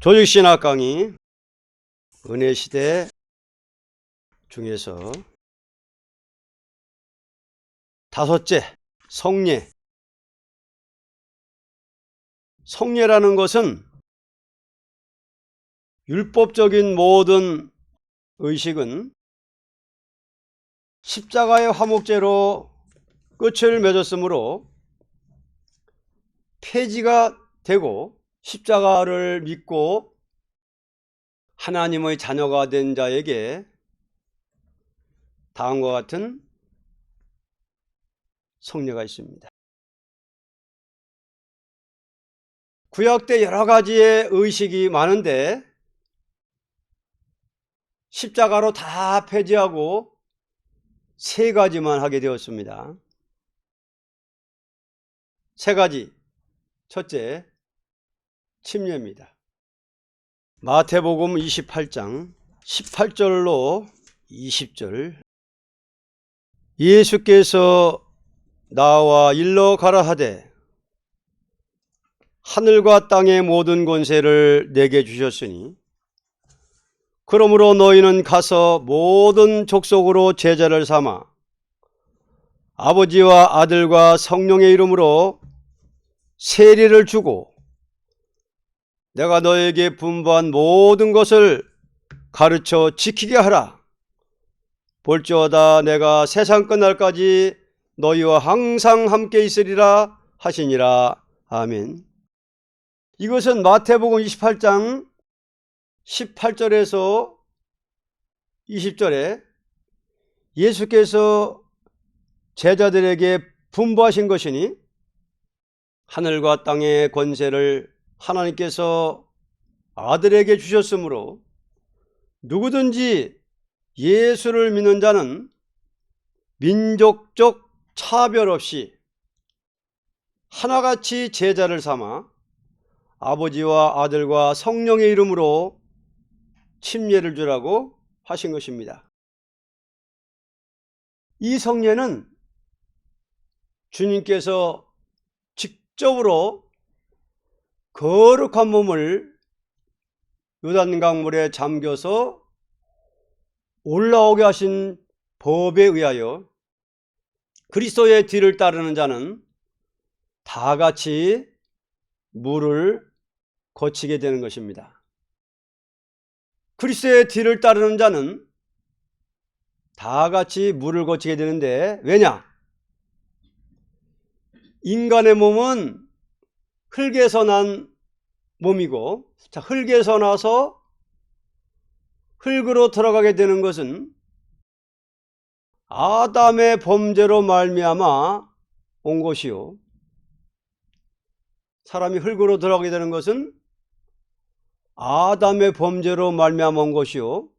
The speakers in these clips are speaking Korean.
조직신학 강의 은혜시대 중에서 다섯째, 성례. 성례라는 것은 율법적인 모든 의식은 십자가의 화목제로 끝을 맺었으므로 폐지가 되고, 십자가를 믿고 하나님의 자녀가 된 자에게 다음과 같은 성례가 있습니다. 구약 때 여러 가지의 의식이 많은데 십자가로 다 폐지하고 세 가지만 하게 되었습니다. 세 가지. 첫째, 침례입니다. 마태복음 28장 18절로 20절. 예수께서 나와 일러 가라 하되 하늘과 땅의 모든 권세를 내게 주셨으니 그러므로 너희는 가서 모든 족속으로 제자를 삼아 아버지와 아들과 성령의 이름으로 세례를 주고 내가 너에게 분부한 모든 것을 가르쳐 지키게 하라. 볼지어다 내가 세상 끝날까지 너희와 항상 함께 있으리라 하시니라. 아멘. 이것은 마태복음 28장 18절에서 20절에 예수께서 제자들에게 분부하신 것이니 하늘과 땅의 권세를 하나님께서 아들에게 주셨으므로 누구든지 예수를 믿는 자는 민족적 차별 없이 하나같이 제자를 삼아 아버지와 아들과 성령의 이름으로 침례를 주라고 하신 것입니다. 이 성례는 주님께서 직접으로 거룩한 몸을 요단강물에 잠겨서 올라오게 하신 법에 의하여 그리스도의 뒤를 따르는 자는 다 같이 물을 거치게 되는 것입니다. 그리스도의 뒤를 따르는 자는 다 같이 물을 거치게 되는데, 왜냐? 인간의 몸은 흙에서 난 몸이고, 흙에서 나서 흙으로 들어가게 되는 것은 아담의 범죄로 말미암아 온 것이요, 사람이 흙으로 들어가게 되는 것은 아담의 범죄로 말미암아 온 것이요,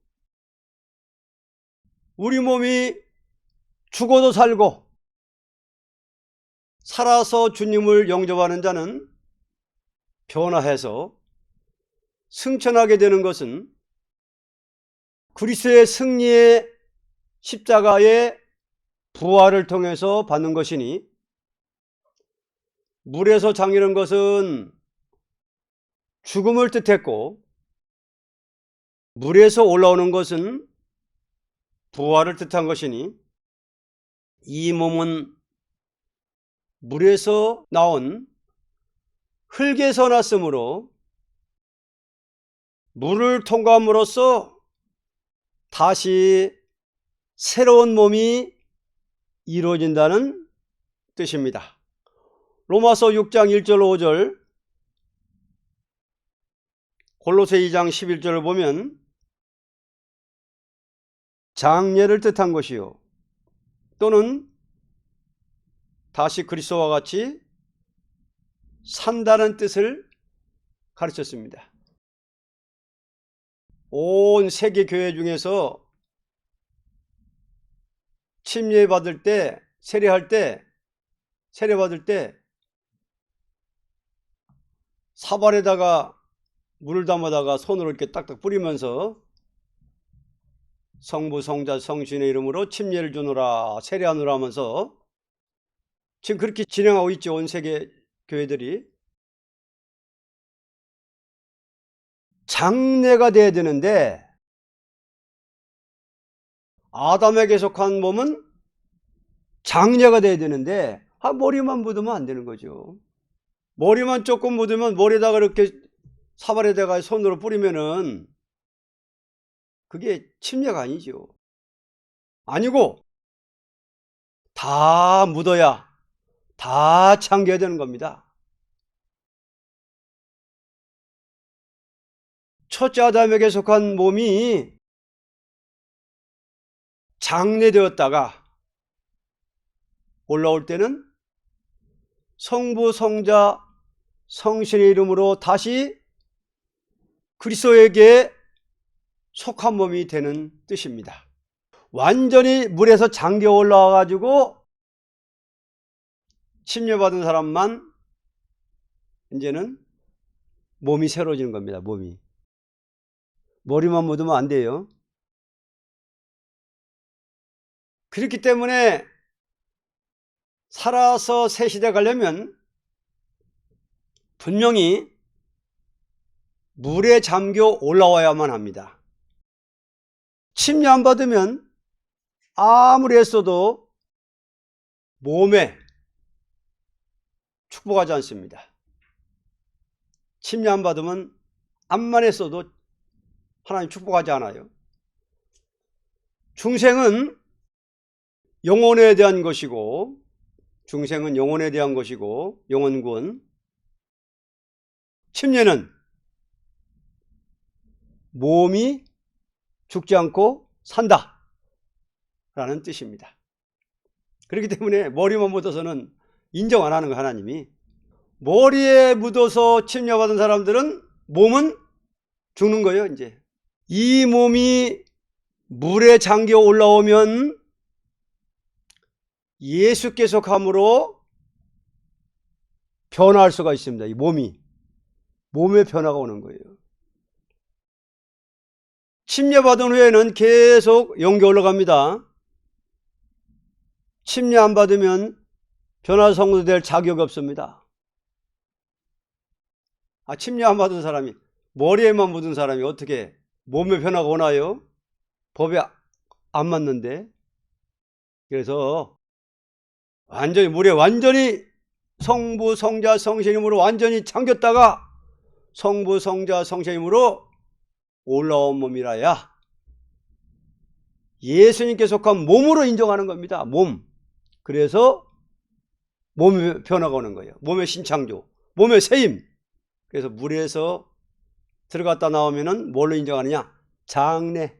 우리 몸이 죽어도 살고 살아서 주님을 영접하는 자는 변화해서 승천하게 되는 것은 그리스도의 승리의 십자가의 부활을 통해서 받는 것이니, 물에서 잠기는 것은 죽음을 뜻했고 물에서 올라오는 것은 부활을 뜻한 것이니, 이 몸은 물에서 나온 흙에서 났으므로 물을 통과함으로써 다시 새로운 몸이 이루어진다는 뜻입니다. 로마서 6장 1절 5절, 골로새 2장 11절을 보면 장례를 뜻한 것이요, 또는 다시 그리스도와 같이 산다는 뜻을 가르쳤습니다. 온 세계 교회 중에서 침례 받을 때, 세례 받을 때 사발에다가 물을 담아다가 손으로 이렇게 딱딱 뿌리면서 성부, 성자, 성신의 이름으로 침례를 주노라, 세례하노라 하면서 지금 그렇게 진행하고 있죠, 온 세계 교회들이. 장래가 돼야 되는데 아담에게 속한 몸은 장녀가 돼야 되는데 머리만 묻으면 안 되는 거죠. 머리만 조금 묻으면 머리에다가 이렇게 사발에다가 손으로 뿌리면은 그게 침례가 아니죠. 아니고 다 묻어야 다 창겨야 되는 겁니다. 첫째 아담에게 속한 몸이 장례되었다가 올라올 때는 성부, 성자, 성신의 이름으로 다시 그리스도에게 속한 몸이 되는 뜻입니다. 완전히 물에서 잠겨 올라와 가지고 침례받은 사람만 이제는 몸이 새로워지는 겁니다. 몸이. 머리만 묻으면 안 돼요. 그렇기 때문에 살아서 새 시대 가려면 분명히 물에 잠겨 올라와야만 합니다. 침례 안 받으면 아무리 했어도 몸에 축복하지 않습니다. 침례 안 받으면 암만 했어도 하나님 축복하지 않아요. 중생은 영혼에 대한 것이고, 중생은 영혼에 대한 것이고, 영혼군. 침례는 몸이 죽지 않고 산다 라는 뜻입니다. 그렇기 때문에 머리만 묻어서는 인정 안 하는 거 하나님이. 머리에 묻어서 침례받은 사람들은 몸은 죽는 거예요. 이제 이 몸이 물에 잠겨 올라오면 예수께 속함으로 변화할 수가 있습니다. 이 몸에 변화가 오는 거예요. 침례받은 후에는 계속 영계 올라갑니다. 침례 안 받으면 변화 성도 될 자격이 없습니다. 침례 안 받은 사람이, 머리에만 묻은 사람이 어떻게 몸에 변화가 오나요? 법에 안 맞는데. 그래서 물에 완전히 성부, 성자, 성신임으로 완전히 잠겼다가 성부, 성자, 성신임으로 올라온 몸이라야 예수님께 속한 몸으로 인정하는 겁니다. 몸. 그래서 몸의 변화가 오는 거예요. 몸의 신창조, 몸의 새임. 그래서 물에서 들어갔다 나오면은 뭘로 인정하느냐? 장례.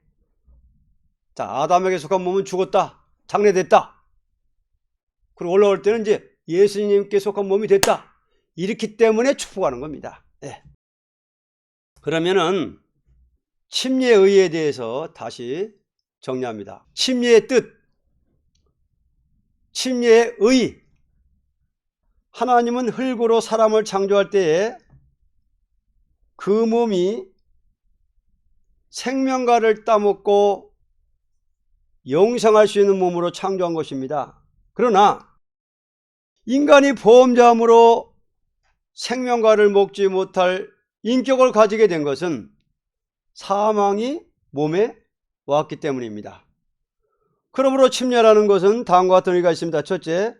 자, 아담에게 속한 몸은 죽었다. 장례됐다. 그리고 올라올 때는 이제 예수님께 속한 몸이 됐다. 이렇기 때문에 축복하는 겁니다. 네. 그러면은 침례의 의에 대해서 다시 정리합니다. 침례의 뜻, 침례의 의. 하나님은 흙으로 사람을 창조할 때에 그 몸이 생명과를 따먹고 영생할 수 있는 몸으로 창조한 것입니다. 그러나 인간이 범죄함으로 생명과를 먹지 못할 인격을 가지게 된 것은 사망이 몸에 왔기 때문입니다. 그러므로 침례라는 것은 다음과 같은 의미가 있습니다. 첫째,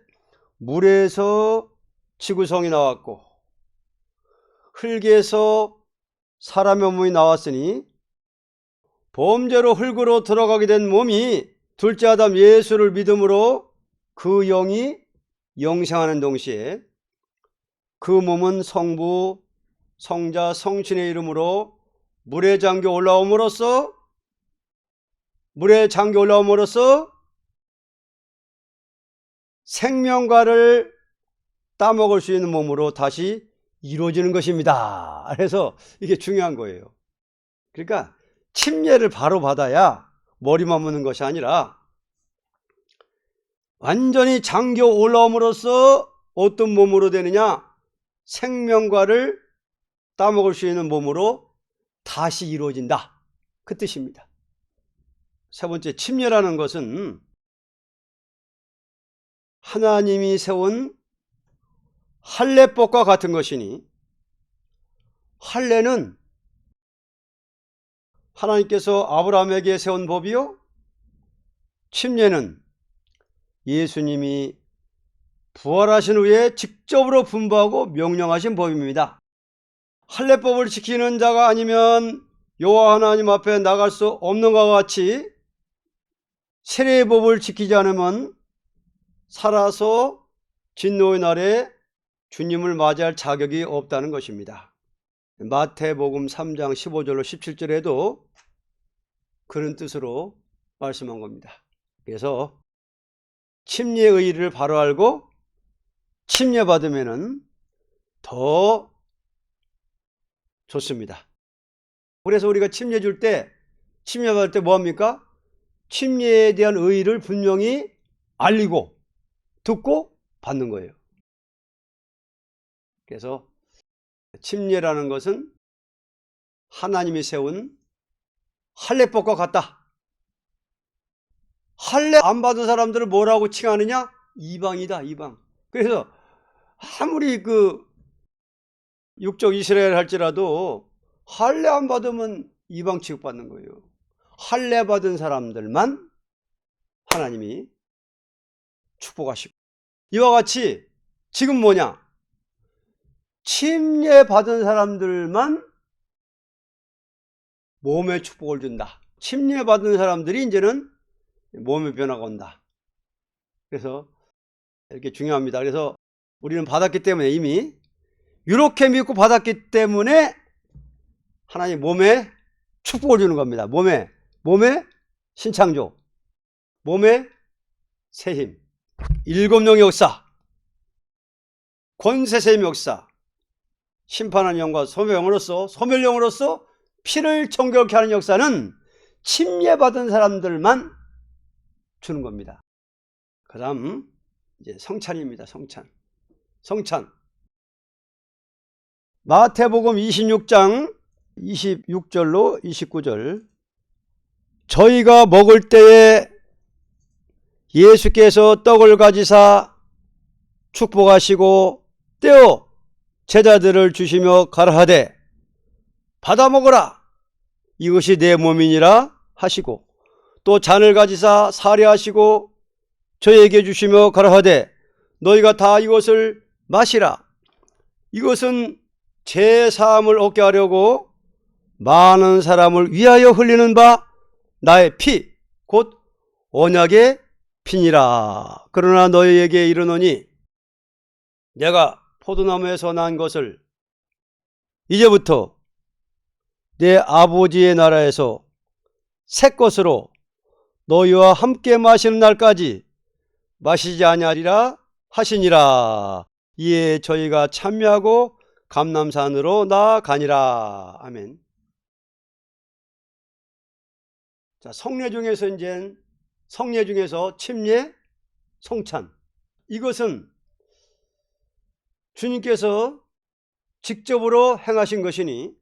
물에서 지구성이 나왔고 흙에서 사람의 몸이 나왔으니 범죄로 흙으로 들어가게 된 몸이 둘째 아담 예수를 믿음으로 그 영이 영생하는 동시에 그 몸은 성부, 성자, 성신의 이름으로 물에 잠겨 올라옴으로써 생명과를 따먹을 수 있는 몸으로 다시 이루어지는 것입니다. 그래서 이게 중요한 거예요. 그러니까 침례를 바로 받아야 머리만 묻는 것이 아니라 완전히 잠겨 올라옴으로써 어떤 몸으로 되느냐? 생명과를 따먹을 수 있는 몸으로 다시 이루어진다. 그 뜻입니다. 세 번째, 침례라는 것은 하나님이 세운 할례법과 같은 것이니 할례는 하나님께서 아브라함에게 세운 법이요, 침례는 예수님이 부활하신 후에 직접으로 분부하고 명령하신 법입니다. 할례법을 지키는 자가 아니면 여호와 하나님 앞에 나갈 수 없는 것과 같이 세례의 법을 지키지 않으면 살아서 진노의 날에 주님을 맞이할 자격이 없다는 것입니다. 마태복음 3장 15절로 17절에도 그런 뜻으로 말씀한 겁니다. 그래서 침례의 의의를 바로 알고 침례 받으면 더 좋습니다. 그래서 우리가 침례 줄 때, 침례 받을 때 뭐합니까? 침례에 대한 의의를 분명히 알리고 듣고 받는 거예요. 그래서 침례라는 것은 하나님이 세운 할례법과 같다. 할례 안 받은 사람들을 뭐라고 칭하느냐? 이방이다, 이방. 그래서 아무리 육적 이스라엘 할지라도 할례 안 받으면 이방 취급받는 거예요. 할례 받은 사람들만 하나님이 축복하시고, 이와 같이 지금 뭐냐? 침례 받은 사람들만 몸에 축복을 준다. 침례 받은 사람들이 이제는 몸의 변화가 온다. 그래서 이렇게 중요합니다. 그래서 우리는 받았기 때문에, 이미 이렇게 믿고 받았기 때문에 하나님 몸에 축복을 주는 겁니다. 몸에 신창조, 몸에 새힘, 일곱령의 역사, 권세세의 역사, 심판하는 영과 소멸령으로서 피를 정결케 하는 역사는 침례받은 사람들만 주는 겁니다. 그 다음 이제 성찬입니다. 성찬. 마태복음 26장 26절로 29절. 저희가 먹을 때에 예수께서 떡을 가지사 축복하시고 떼어 제자들을 주시며 가라하되 받아 먹으라, 이것이 내 몸이니라 하시고, 또 잔을 가지사 사례하시고 저에게 주시며 가라하되 너희가 다 이것을 마시라, 이것은 제 사함을 얻게 하려고 많은 사람을 위하여 흘리는 바 나의 피, 곧 언약의 피니라. 그러나 너희에게 이르노니 내가 포도나무에서 난 것을 이제부터 내 아버지의 나라에서 새 것으로 너희와 함께 마시는 날까지 마시지 아니하리라 하시니라. 이에 저희가 참여하고 감람산으로 나아가니라. 아멘. 자, 성례 중에서 침례, 성찬, 이것은 주님께서 직접으로 행하신 것이니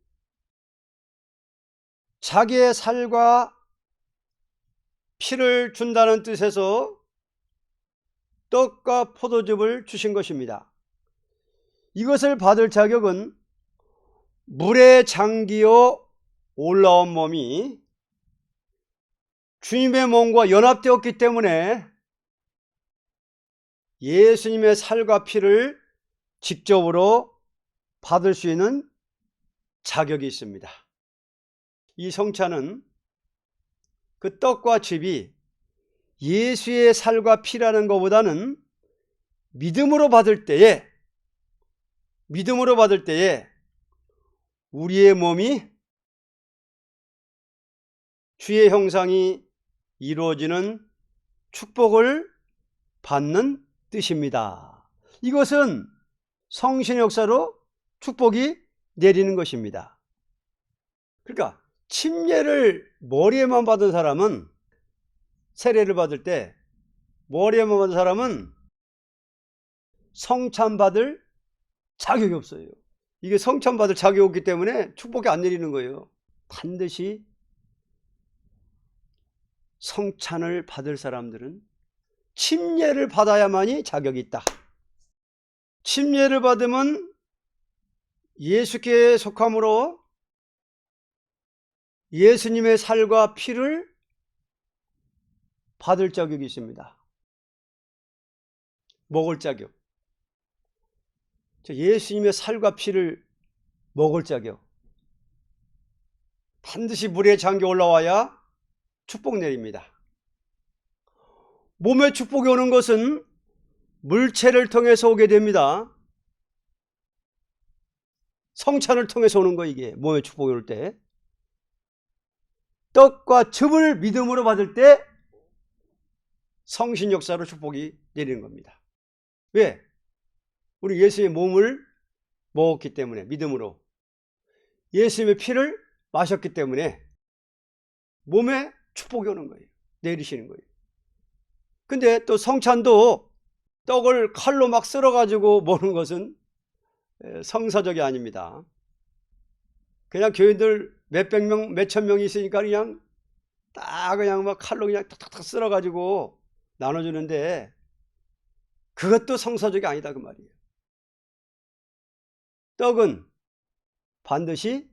자기의 살과 피를 준다는 뜻에서 떡과 포도즙을 주신 것입니다. 이것을 받을 자격은 물에 잠기어 올라온 몸이 주님의 몸과 연합되었기 때문에 예수님의 살과 피를 직접으로 받을 수 있는 자격이 있습니다. 이 성찬은 그 떡과 즙이 예수의 살과 피라는 것보다는 믿음으로 받을 때에 우리의 몸이 주의 형상이 이루어지는 축복을 받는 뜻입니다. 이것은 성신의 역사로 축복이 내리는 것입니다. 그러니까 침례를 머리에만 받은 사람은, 세례를 받을 때 머리에만 받은 사람은 성찬 받을 자격이 없어요. 이게 성찬 받을 자격이 없기 때문에 축복이 안 내리는 거예요. 반드시 성찬을 받을 사람들은 침례를 받아야만이 자격이 있다. 침례를 받으면 예수께 속함으로 예수님의 살과 피를 받을 자격이 있습니다. 먹을 자격. 예수님의 살과 피를 먹을 자격. 반드시 물에 잠겨 올라와야 축복 내립니다. 몸에 축복이 오는 것은 물체를 통해서 오게 됩니다. 성찬을 통해서 오는 거, 이게 몸에 축복이 올 때. 떡과 즙을 믿음으로 받을 때 성신 역사로 축복이 내리는 겁니다. 왜? 우리 예수님의 몸을 먹었기 때문에, 믿음으로. 예수님의 피를 마셨기 때문에 몸에 축복이 오는 거예요. 내리시는 거예요. 근데 또 성찬도 떡을 칼로 막 썰어가지고 먹는 것은 성사적이 아닙니다. 그냥 교인들 몇백 명, 몇천 명이 있으니까 그냥 막 칼로 그냥 탁탁탁 썰어가지고 나눠주는데 그것도 성사적이 아니다, 그 말이에요. 떡은 반드시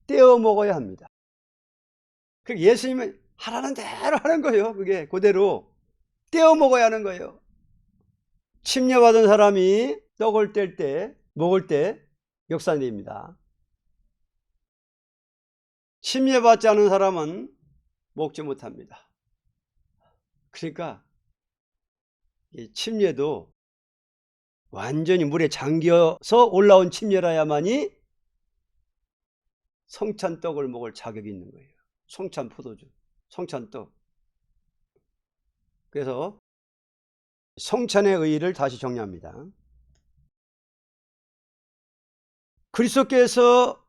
떼어 먹어야 합니다. 예수님은 하라는 대로 하는 거예요. 그게 그대로 떼어 먹어야 하는 거예요. 침례받은 사람이 떡을 뗄 때, 먹을 때 역사입니다. 침례받지 않은 사람은 먹지 못합니다. 그러니까 이 침례도 완전히 물에 잠겨서 올라온 침례라야만이 성찬떡을 먹을 자격이 있는 거예요. 성찬 포도주, 성찬떡. 그래서 성찬의 의의를 다시 정리합니다. 그리스도께서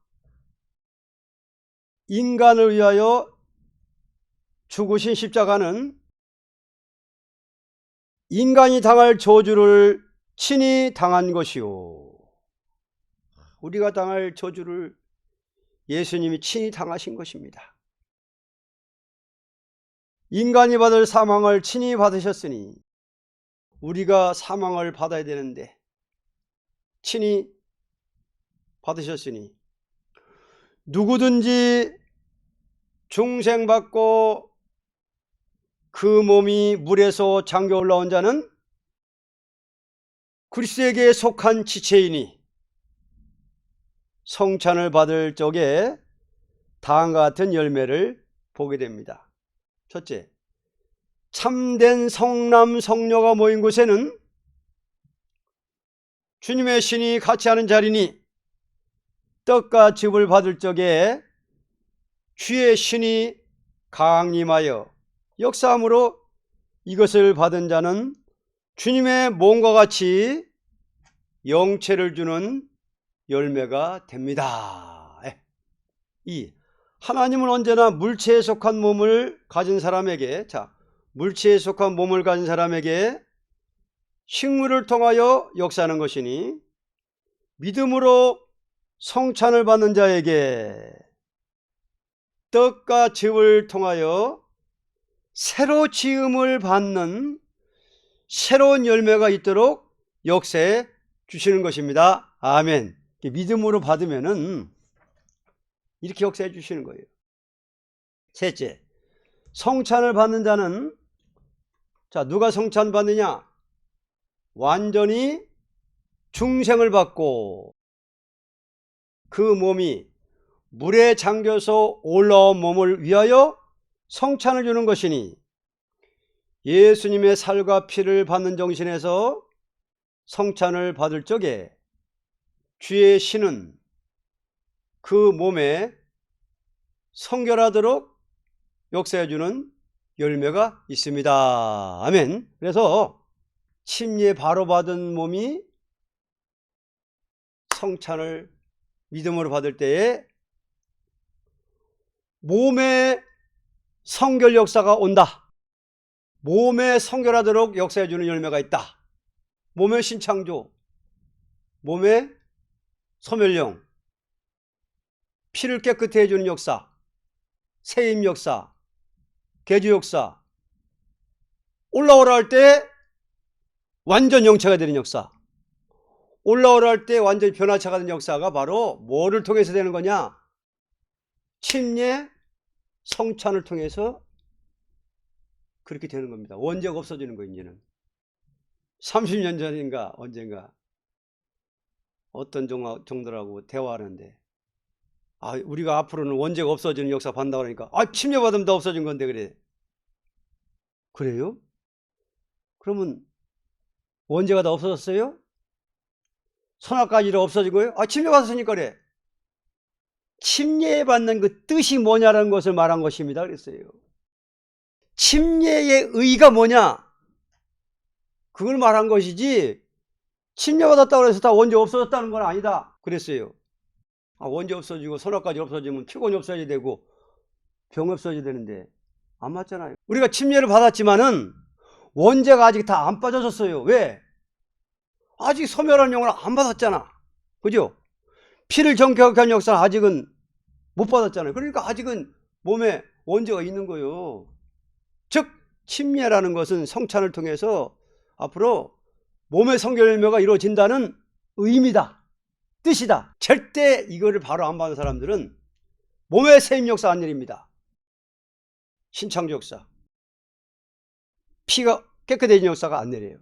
인간을 위하여 죽으신 십자가는 인간이 당할 저주를 친히 당한 것이요. 우리가 당할 저주를 예수님이 친히 당하신 것입니다. 인간이 받을 사망을 친히 받으셨으니 우리가 사망을 받아야 되는데 친히 받으셨으니 누구든지 중생받고 그 몸이 물에서 잠겨 올라온 자는 그리스도에게 속한 지체이니 성찬을 받을 적에 다음과 같은 열매를 보게 됩니다. 첫째, 참된 성남 성녀가 모인 곳에는 주님의 신이 같이 하는 자리니 떡과 즙을 받을 적에 주의 신이 강림하여 역사함으로 이것을 받은 자는 주님의 몸과 같이 영체를 주는 열매가 됩니다. 이 하나님은 언제나 물체에 속한 몸을 가진 사람에게, 물체에 속한 몸을 가진 사람에게 식물을 통하여 역사하는 것이니 믿음으로 성찬을 받는 자에게 떡과 즙을 통하여 새로 지음을 받는 새로운 열매가 있도록 역사해 주시는 것입니다. 아멘. 믿음으로 받으면은 이렇게 역사해 주시는 거예요. 셋째, 성찬을 받는 자는, 누가 성찬 받느냐? 완전히 중생을 받고 그 몸이 물에 잠겨서 올라온 몸을 위하여 성찬을 주는 것이니 예수님의 살과 피를 받는 정신에서 성찬을 받을 적에 주의 신은 그 몸에 성결하도록 역사해 주는 열매가 있습니다. 아멘. 그래서 침례 바로 받은 몸이 성찬을 믿음으로 받을 때에 몸의 성결 역사가 온다. 몸에 성결하도록 역사해 주는 열매가 있다. 몸의 신창조, 몸의 소멸령, 피를 깨끗해 해주는 역사, 세임 역사, 개주 역사, 올라오라 할 때 완전 영체가 되는 역사, 올라오라 할 때 완전히 변화체가 되는 역사가 바로 뭐를 통해서 되는 거냐? 침례 성찬을 통해서 그렇게 되는 겁니다. 원죄가 없어지는 거예요. 이제는 30년 전인가 언젠가 어떤 종들하고 대화하는데, 우리가 앞으로는 원죄가 없어지는 역사 반다고 하니까, 침례받으면 다 없어진 건데 그래. 그래요? 그러면 원죄가 다 없어졌어요? 선악까지도 없어진 거예요? 침례받았으니까 그래. 침례받는 그 뜻이 뭐냐라는 것을 말한 것입니다. 그랬어요. 침례의 의의가 뭐냐? 그걸 말한 것이지, 침례받았다고 해서 다 원죄 없어졌다는 건 아니다. 그랬어요. 원죄 없어지고 선악까지 없어지면 피곤이 없어져야 되고 병 없어져야 되는데 안 맞잖아요. 우리가 침례를 받았지만은 원죄가 아직 다 안 빠져졌어요. 왜? 아직 소멸한 영혼을 안 받았잖아. 그죠? 피를 정결한 역사는 아직은 못 받았잖아요. 그러니까 아직은 몸에 원죄가 있는 거예요. 즉 침례라는 것은 성찬을 통해서 앞으로 몸의 성결매가 이루어진다는 의미다, 뜻이다. 절대 이거를 바로 안 받는 사람들은 몸의 세임 역사 안 일입니다. 신창조 역사, 피가 깨끗해진 역사가 안 내려요.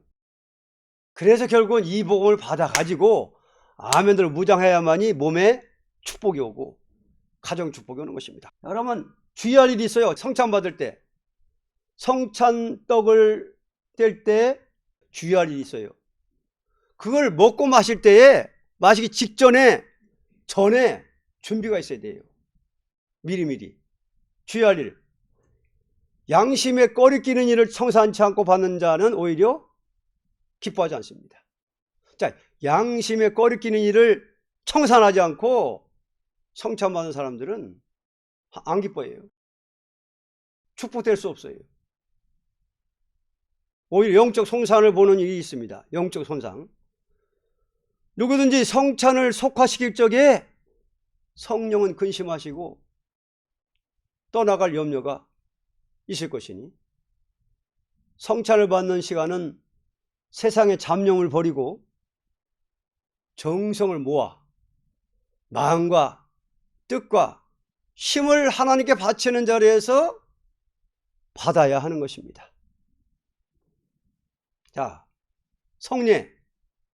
그래서 결국은 이 복음을 받아가지고 아멘으로 무장해야만이 몸에 축복이 오고 가정 축복이 오는 것입니다. 여러분, 주의할 일이 있어요. 성찬 받을 때, 성찬떡을 뗄 때 주의할 일이 있어요. 그걸 먹고 마실 때에, 마시기 전에 준비가 있어야 돼요. 미리미리 주의할 일. 양심에 꺼리 끼는 일을 청산치 않고 받는 자는 오히려 기뻐하지 않습니다. 자, 양심에 꺼리 끼는 일을 청산하지 않고 성찬 받는 사람들은 안 기뻐해요. 축복될 수 없어요. 오히려 영적 손상을 보는 일이 있습니다. 영적 손상. 누구든지 성찬을 속화시킬 적에 성령은 근심하시고 떠나갈 염려가 있을 것이니, 성찬을 받는 시간은 세상의 잡념을 버리고 정성을 모아 마음과 뜻과 힘을 하나님께 바치는 자리에서 받아야 하는 것입니다. 자, 성례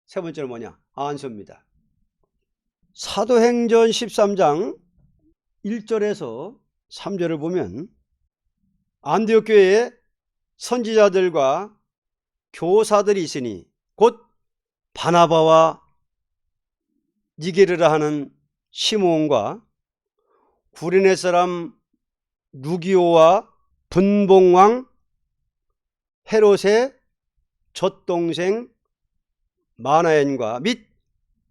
세 번째는 뭐냐? 안수입니다. 사도행전 13장 1절에서 3절을 보면 안디옥 교회에 선지자들과 교사들이 있으니 곧 바나바와 니게르라 하는 시므온과 구레네 사람 루기오와 분봉왕 헤롯의 젖동생 마나엔과 및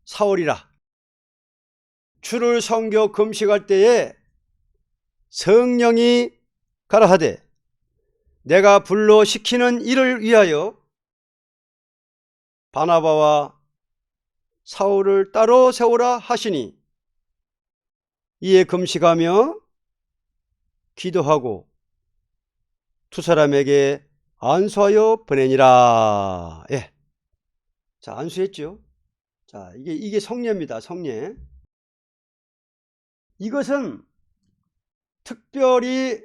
사울이라. 주를 섬겨 금식할 때에 성령이 가라하되 내가 불러 시키는 일을 위하여 바나바와 사울을 따로 세우라 하시니, 이에 금식하며 기도하고 두 사람에게 안수하여 보내니라. 예. 자, 안수했죠. 자, 이게 성례입니다. 성례. 이것은 특별히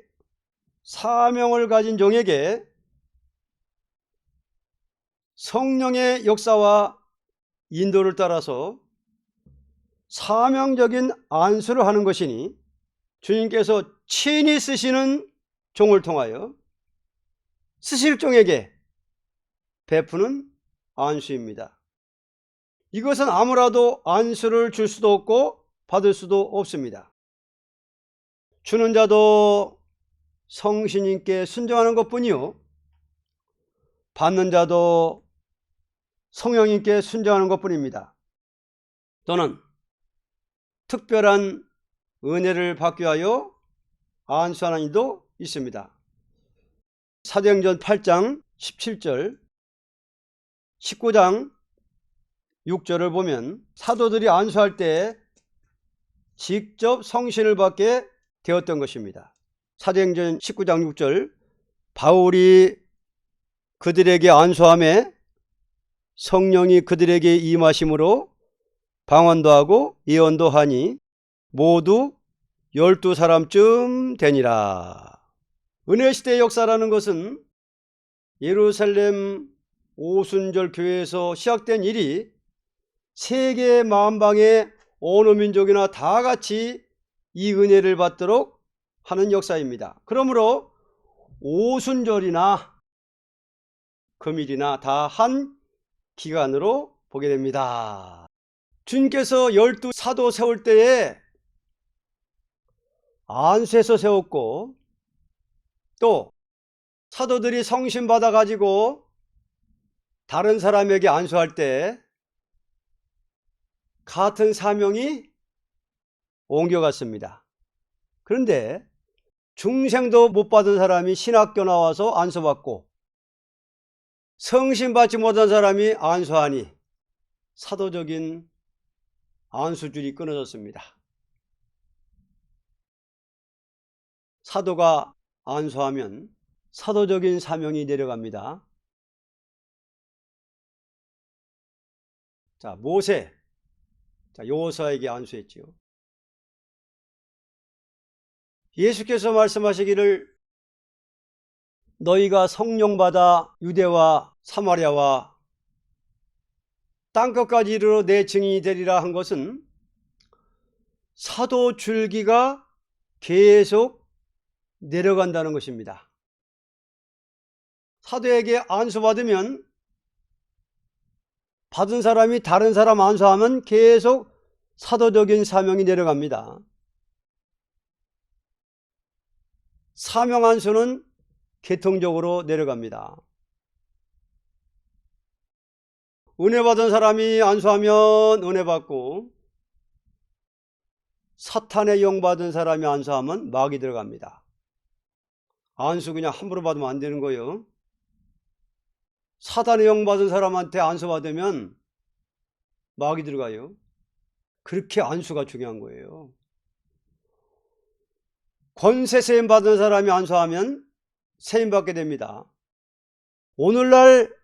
사명을 가진 종에게 성령의 역사와 인도를 따라서 사명적인 안수를 하는 것이니, 주님께서 친히 쓰시는 종을 통하여 쓰실 종에게 베푸는 안수입니다. 이것은 아무라도 안수를 줄 수도 없고 받을 수도 없습니다. 주는 자도 성신님께 순종하는 것뿐이요, 받는 자도 성령님께 순종하는 것뿐입니다. 또는 특별한 은혜를 받기 위하여 안수하는 이도 있습니다. 사도행전 8장 17절, 19장 6절을 보면 사도들이 안수할 때 직접 성신을 받게 되었던 것입니다. 사도행전 19장 6절, 바울이 그들에게 안수함에 성령이 그들에게 임하심으로 방언도 하고 예언도 하니 모두 12사람쯤 되니라. 은혜시대의 역사라는 것은 예루살렘 오순절 교회에서 시작된 일이 세계 만방의 어느 민족이나 다 같이 이 은혜를 받도록 하는 역사입니다. 그러므로 오순절이나 금일이나 다 한 기간으로 보게 됩니다. 주님께서 12사도 세울 때에 안수해서 세웠고, 또 사도들이 성신 받아 가지고 다른 사람에게 안수할 때 같은 사명이 옮겨갔습니다. 그런데 중생도 못 받은 사람이 신학교 나와서 안수받고 성신 받지 못한 사람이 안수하니 사도적인 안수줄이 끊어졌습니다. 사도가 안수하면 사도적인 사명이 내려갑니다. 자, 모세, 여호수아에게 안수했지요. 예수께서 말씀하시기를 너희가 성령 받아 유대와 사마리아와 땅끝까지 이르러 내 증인이 되리라 한 것은 사도 줄기가 계속 내려간다는 것입니다. 사도에게 안수받으면 받은 사람이 다른 사람 안수하면 계속 사도적인 사명이 내려갑니다. 사명 안수는 계통적으로 내려갑니다. 은혜 받은 사람이 안수하면 은혜 받고 사탄의 영 받은 사람이 안수하면 막이 들어갑니다. 안수 그냥 함부로 받으면 안 되는 거예요. 사탄의 영 받은 사람한테 안수 받으면 막이 들어가요. 그렇게 안수가 중요한 거예요. 권세 세임 받은 사람이 안수하면 세임 받게 됩니다. 오늘날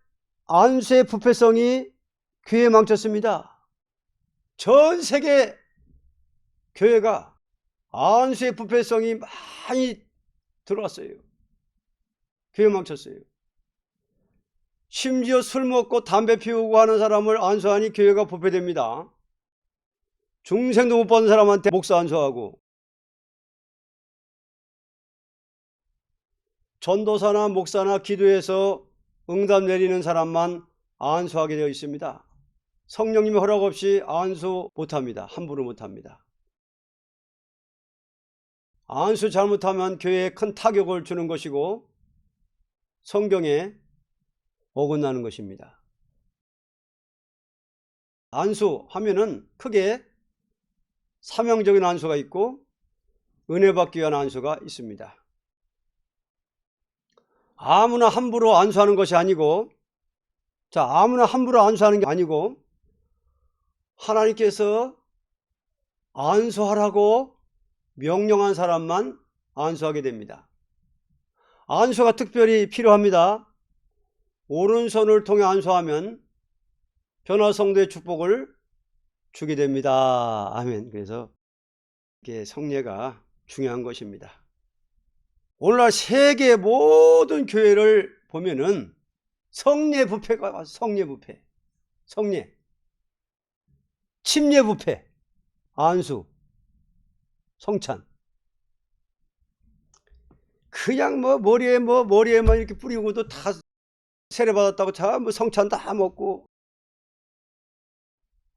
안수의 부패성이 교회에 망쳤습니다. 전 세계 교회가 안수의 부패성이 많이 들어왔어요. 교회 망쳤어요. 심지어 술 먹고 담배 피우고 하는 사람을 안수하니 교회가 부패됩니다. 중생도 못 받은 사람한테 목사 안수하고, 전도사나 목사나 기도해서 응답 내리는 사람만 안수하게 되어 있습니다. 성령님의 허락 없이 안수 못합니다. 함부로 못합니다. 안수 잘못하면 교회에 큰 타격을 주는 것이고 성경에 어긋나는 것입니다. 안수하면은 크게 사명적인 안수가 있고 은혜 받기 위한 안수가 있습니다. 아무나 함부로 안수하는 것이 아니고, 아무나 함부로 안수하는 게 아니고 하나님께서 안수하라고 명령한 사람만 안수하게 됩니다. 안수가 특별히 필요합니다. 오른손을 통해 안수하면 변화성도의 축복을 주게 됩니다. 아멘. 그래서 이게 성례가 중요한 것입니다. 오늘날 세계 모든 교회를 보면은 성례 부패가 성례 부패, 성례, 침례 부패, 안수, 성찬. 그냥 머리에만 이렇게 뿌리고도 다 세례 받았다고 자 성찬 다 먹고,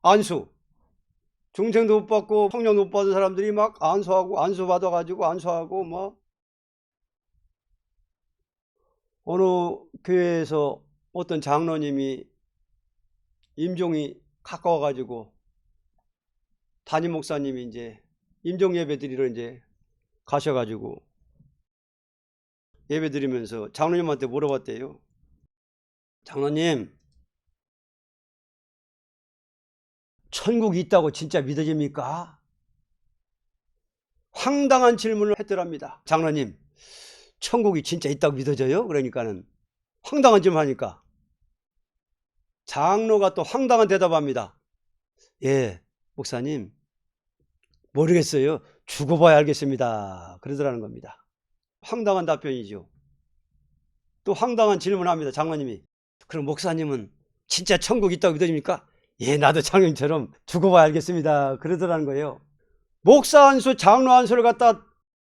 안수, 중생도 못 받고 성령도 못 받은 사람들이 막 안수하고 안수 받아가지고 안수하고 어느 교회에서 어떤 장로님이 임종이 가까워가지고 담임 목사님이 이제 임종 예배 드리러 이제 가셔가지고 예배 드리면서 장로님한테 물어봤대요. 장로님, 천국이 있다고 진짜 믿어집니까? 황당한 질문을 했더랍니다. 장로님, 천국이 진짜 있다고 믿어져요? 그러니까는 황당한 질문 하니까 장로가 또 황당한 대답합니다. 예, 목사님, 모르겠어요. 죽어봐야 알겠습니다. 그러더라는 겁니다. 황당한 답변이죠. 또 황당한 질문합니다. 장로님이. 그럼 목사님은 진짜 천국 있다고 믿으십니까? 예, 나도 장로님처럼 죽어봐야 알겠습니다. 그러더라는 거예요. 목사 안수, 장로 안수를 갖다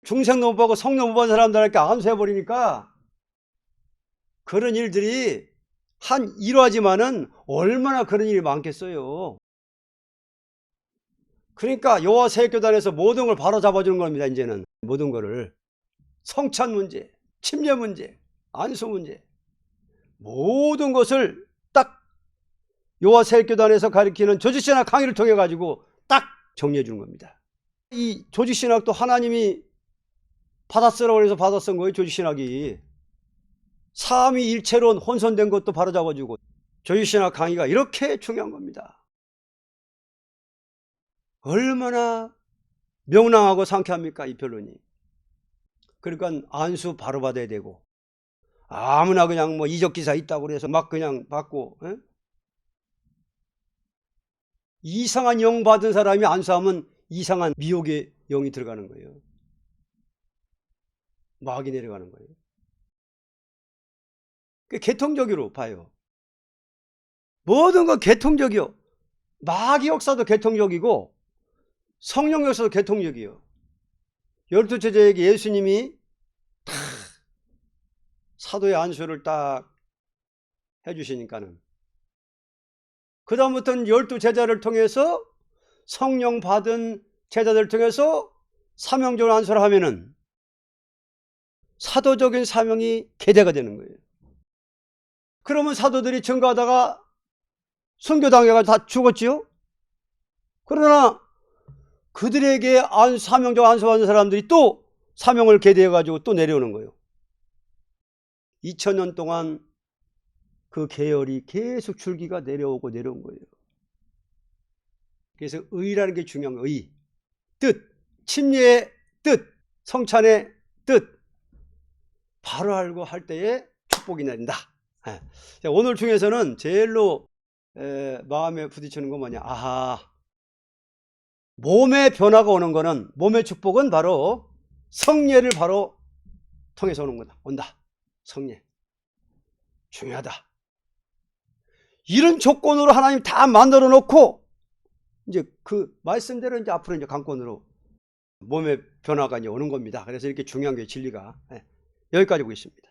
중생도 못 보고 성도 못 본 사람들에게 안수해버리니까 그런 일들이 한 일화지만은 얼마나 그런 일이 많겠어요. 그러니까 여호와 세교단에서 모든 걸 바로 잡아주는 겁니다. 이제는 모든 거를 성찬 문제, 침례 문제, 안수 문제, 모든 것을 딱 여호와 세교단에서 가리키는 조직신학 강의를 통해 가지고 딱 정리해 주는 겁니다. 이 조직신학도 하나님이 받아쓰라고 해서 받아 쓴 거예요. 조직신학이 삼위일체론 혼선된 것도 바로 잡아주고 조직신학 강의가 이렇게 중요한 겁니다. 얼마나 명랑하고 상쾌합니까 이 변론이. 그러니까 안수 바로 받아야 되고 아무나 그냥 뭐 이적기사 있다고 그래서 막 그냥 받고 에? 이상한 영 받은 사람이 안수하면 이상한 미혹의 영이 들어가는 거예요. 마귀 내려가는 거예요. 개통적으로 봐요. 모든 건 개통적이요. 마귀 역사도 개통적이고 성령 역사도 개통적이요. 12제자에게 예수님이 다 사도의 안수를 딱 해주시니까는 그 다음부터는 12제자를 통해서 성령 받은 제자들을 통해서 사명적으로 안수를 하면은 사도적인 사명이 계대가 되는 거예요. 그러면 사도들이 증거하다가 순교당해가 다 죽었지요. 그러나 그들에게 사명적 안수받은 사람들이 또 사명을 계대해가지고 또 내려오는 거예요. 2000년 동안 그 계열이 계속 줄기가 내려오고 내려온 거예요. 그래서 의라는 게 중요한 거예요. 의. 뜻. 침례의 뜻. 성찬의 뜻. 바로 알고 할 때에 축복이 내린다. 오늘 중에서는 제일로 마음에 부딪히는 건 뭐냐. 아하. 몸의 변화가 오는 거는, 몸의 축복은 바로 성례를 바로 통해서 오는 거다. 온다. 성례. 중요하다. 이런 조건으로 하나님 다 만들어 놓고, 이제 그 말씀대로 이제 앞으로 이제 강권으로 몸의 변화가 이제 오는 겁니다. 그래서 이렇게 중요한 게 진리가. 여기까지 보겠습니다.